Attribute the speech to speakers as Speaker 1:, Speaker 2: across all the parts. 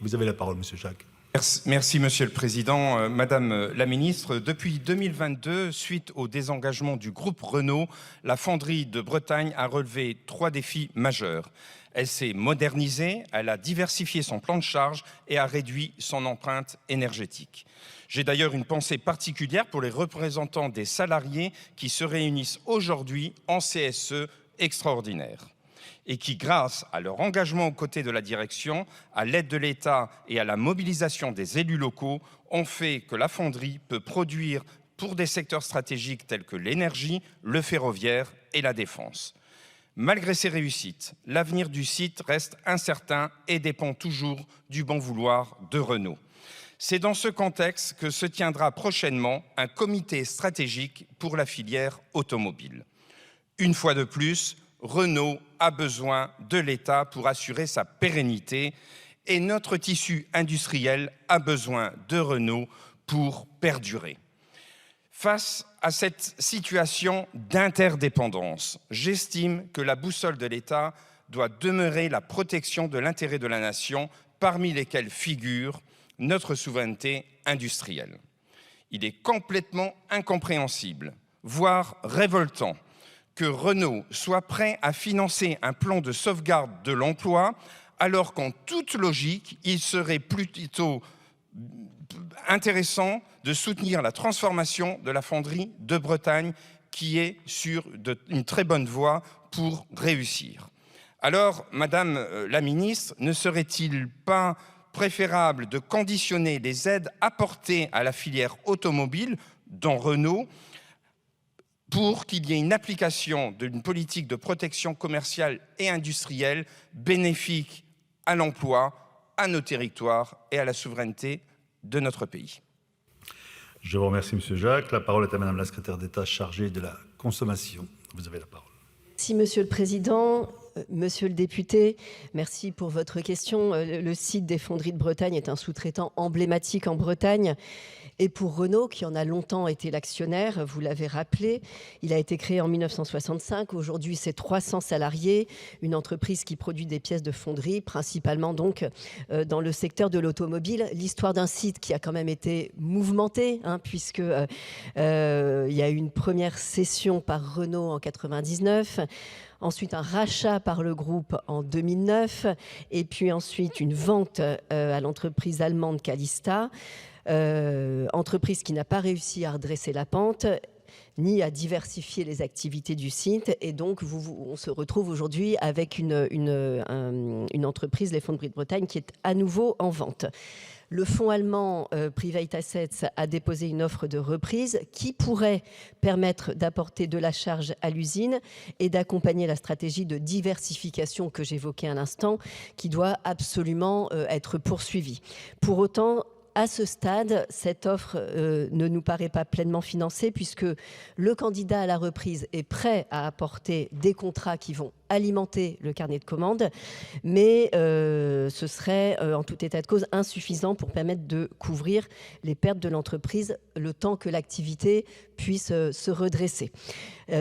Speaker 1: Vous avez la parole, Monsieur Jacques.
Speaker 2: Merci, Monsieur le Président. Madame la Ministre, depuis 2022, suite au désengagement du groupe Renault, la fonderie de Bretagne a relevé 3 défis majeurs. Elle s'est modernisée, elle a diversifié son plan de charge et a réduit son empreinte énergétique. J'ai d'ailleurs une pensée particulière pour les représentants des salariés qui se réunissent aujourd'hui en CSE extraordinaire et qui, grâce à leur engagement aux côtés de la direction, à l'aide de l'État et à la mobilisation des élus locaux, ont fait que la fonderie peut produire pour des secteurs stratégiques tels que l'énergie, le ferroviaire et la défense. Malgré ces réussites, l'avenir du site reste incertain et dépend toujours du bon vouloir de Renault. C'est dans ce contexte que se tiendra prochainement un comité stratégique pour la filière automobile. Une fois de plus, Renault a besoin de l'État pour assurer sa pérennité et notre tissu industriel a besoin de Renault pour perdurer. Face à cette situation d'interdépendance, j'estime que la boussole de l'État doit demeurer la protection de l'intérêt de la nation, parmi lesquels figure notre souveraineté industrielle. Il est complètement incompréhensible, voire révoltant, que Renault soit prêt à financer un plan de sauvegarde de l'emploi, alors qu'en toute logique, il serait plutôt intéressant de soutenir la transformation de la fonderie de Bretagne, qui est sur une très bonne voie pour réussir. Alors, Madame la Ministre, ne serait-il pas préférable de conditionner les aides apportées à la filière automobile, dont Renault, pour qu'il y ait une application d'une politique de protection commerciale et industrielle bénéfique à l'emploi, à nos territoires et à la souveraineté de notre pays.
Speaker 1: Je vous remercie, Monsieur Jacques. La parole est à Madame la secrétaire d'État chargée de la consommation. Vous avez la parole.
Speaker 3: Merci, Monsieur le Président. Monsieur le député, merci pour votre question. Le site des fonderies de Bretagne est un sous-traitant emblématique en Bretagne. Et pour Renault, qui en a longtemps été l'actionnaire, vous l'avez rappelé, il a été créé en 1965. Aujourd'hui, c'est 300 salariés, une entreprise qui produit des pièces de fonderie, principalement donc dans le secteur de l'automobile. L'histoire d'un site qui a quand même été mouvementée, puisque il y a eu une première cession par Renault en 1999. Ensuite, un rachat par le groupe en 2009, et puis ensuite une vente à l'entreprise allemande Calista, entreprise qui n'a pas réussi à redresser la pente, ni à diversifier les activités du site. Et donc, on se retrouve aujourd'hui avec une entreprise, les Fonderies de Bretagne, qui est à nouveau en vente. Le fonds allemand Private Assets a déposé une offre de reprise qui pourrait permettre d'apporter de la charge à l'usine et d'accompagner la stratégie de diversification que j'évoquais à l'instant, qui doit absolument être poursuivie. Pour autant, à ce stade, cette offre ne nous paraît pas pleinement financée, puisque le candidat à la reprise est prêt à apporter des contrats qui vont alimenter le carnet de commandes, mais ce serait en tout état de cause insuffisant pour permettre de couvrir les pertes de l'entreprise le temps que l'activité puisse se redresser.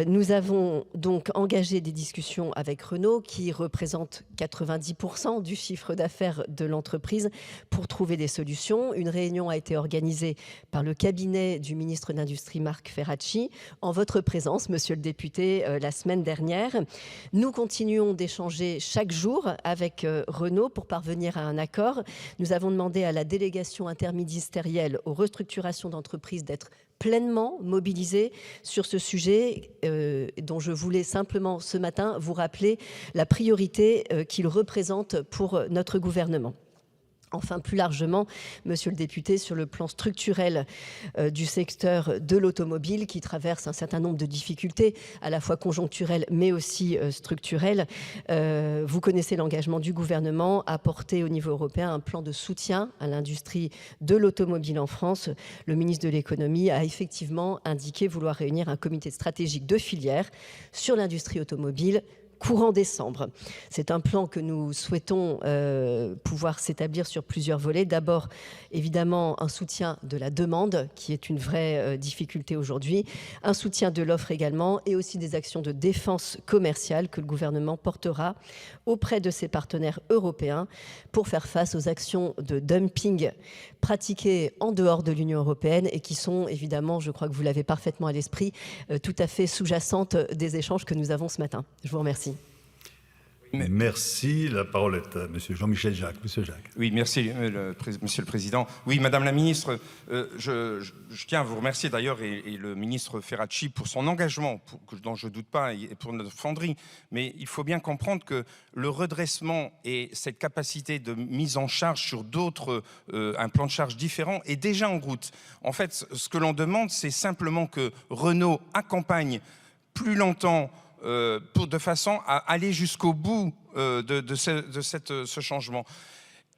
Speaker 3: Nous avons donc engagé des discussions avec Renault, qui représente 90% du chiffre d'affaires de l'entreprise, pour trouver des solutions. Une réunion a été organisée par le cabinet du ministre de l'Industrie, Marc Ferracci, en votre présence, monsieur le député, la semaine dernière. Nous continuons d'échanger chaque jour avec Renault pour parvenir à un accord. Nous avons demandé à la délégation interministérielle aux restructurations d'entreprises d'être pleinement mobilisée sur ce sujet, dont je voulais simplement ce matin vous rappeler la priorité qu'il représente pour notre gouvernement. Enfin, plus largement, monsieur le député, sur le plan structurel du secteur de l'automobile, qui traverse un certain nombre de difficultés, à la fois conjoncturelles mais aussi structurelles, vous connaissez l'engagement du gouvernement à porter au niveau européen un plan de soutien à l'industrie de l'automobile en France. Le ministre de l'économie a effectivement indiqué vouloir réunir un comité stratégique de filière sur l'industrie automobile, courant décembre. C'est un plan que nous souhaitons pouvoir s'établir sur plusieurs volets. D'abord, évidemment, un soutien de la demande, qui est une vraie difficulté aujourd'hui, un soutien de l'offre également, et aussi des actions de défense commerciale que le gouvernement portera auprès de ses partenaires européens pour faire face aux actions de dumping pratiquées en dehors de l'Union européenne et qui sont évidemment, je crois que vous l'avez parfaitement à l'esprit, tout à fait sous-jacentes des échanges que nous avons ce matin. Je vous remercie.
Speaker 1: Merci. La parole est à Monsieur Jean-Michel Jacques. Monsieur Jacques.
Speaker 2: Oui, merci, Monsieur le Président. Oui, Madame la Ministre, je tiens à vous remercier d'ailleurs et le ministre Ferracci pour son engagement, dont je ne doute pas, et pour notre fonderie. Mais il faut bien comprendre que le redressement et cette capacité de mise en charge sur d'autres, un plan de charge différent est déjà en route. En fait, ce que l'on demande, c'est simplement que Renault accompagne plus longtemps de façon à aller jusqu'au bout de ce changement.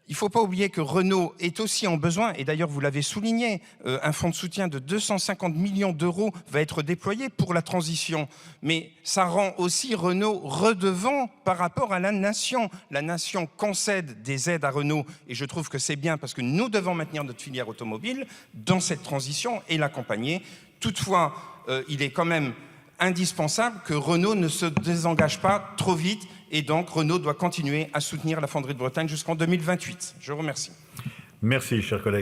Speaker 2: Il ne faut pas oublier que Renault est aussi en besoin, et d'ailleurs vous l'avez souligné, un fonds de soutien de 250 millions d'euros va être déployé pour la transition. Mais ça rend aussi Renault redevant par rapport à la nation. La nation concède des aides à Renault, et je trouve que c'est bien parce que nous devons maintenir notre filière automobile dans cette transition et l'accompagner. Toutefois, il est quand même indispensable que Renault ne se désengage pas trop vite et donc Renault doit continuer à soutenir la fonderie de Bretagne jusqu'en 2028. Je vous remercie.
Speaker 1: Merci, chers collègues.